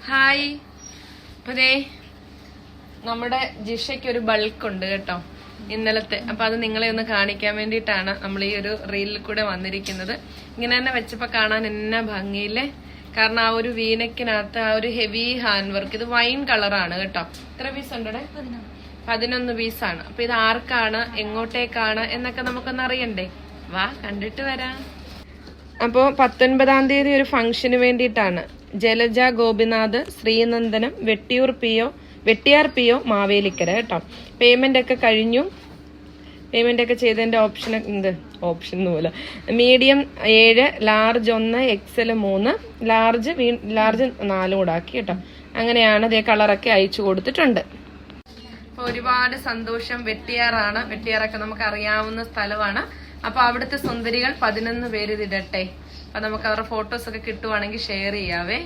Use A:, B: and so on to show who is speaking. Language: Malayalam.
A: ഹായ്. അതെ, നമ്മുടെ ജിഷയ്ക്ക് ഒരു ബൾക്ക് ഉണ്ട് കേട്ടോ ഇന്നലത്തെ. അപ്പൊ അത് നിങ്ങളെ ഒന്ന് കാണിക്കാൻ വേണ്ടിയിട്ടാണ് നമ്മൾ ഈ ഒരു റീലിൽ കൂടെ വന്നിരിക്കുന്നത്. ഇങ്ങനെ തന്നെ വെച്ചപ്പോ കാണാൻ എന്നാ ഭംഗിയില്ലേ. കാരണം ആ ഒരു വീനക്കിനകത്ത് ആ ഒരു ഹെവി ഹാൻഡ് വർക്ക്. ഇത് വൈൻ കളറാണ് കേട്ടോ. എത്ര പീസ് ഉണ്ട്? 11 പീസാണ്. അപ്പൊ ഇത് ആർക്കാണ്, എങ്ങോട്ടേക്കാണ് എന്നൊക്കെ നമുക്കൊന്ന് അറിയണ്ടേ. വാ, കണ്ടിട്ട് വരാം. അപ്പോ 19-ാം തീയതി ഒരു ഫംഗ്ഷന് വേണ്ടിയിട്ടാണ്. ജലജ ഗോപിനാഥ്, ശ്രീനന്ദനം, വെട്ടിയാർ പിയോ, മാവേലിക്കര കേട്ടോ. പേയ്മെന്റ് ഒക്കെ കഴിഞ്ഞു. പേയ്മെന്റ് ഒക്കെ ചെയ്തതിന്റെ ഓപ്ഷൻ പോലെ മീഡിയം 7, ലാർജ് 1, XL 3, ലാർജ് 4 കൂടെ ആക്കി കേട്ടോ. അങ്ങനെയാണ് ഇതേ കളറൊക്കെ അയച്ചു കൊടുത്തിട്ടുണ്ട്. അപ്പൊ ഒരുപാട് സന്തോഷം. വെട്ടിയാറാണ്. വെട്ടിയാറൊക്കെ നമുക്ക് അറിയാവുന്ന സ്ഥലമാണ്. അപ്പൊ അവിടുത്തെ സുന്ദരികൾ 11 പേര് ഇതിടട്ടെ. അപ്പൊ നമുക്ക് അവരുടെ ഫോട്ടോസ് ഒക്കെ കിട്ടുവാണെങ്കിൽ ഷെയർ ചെയ്യാവേ.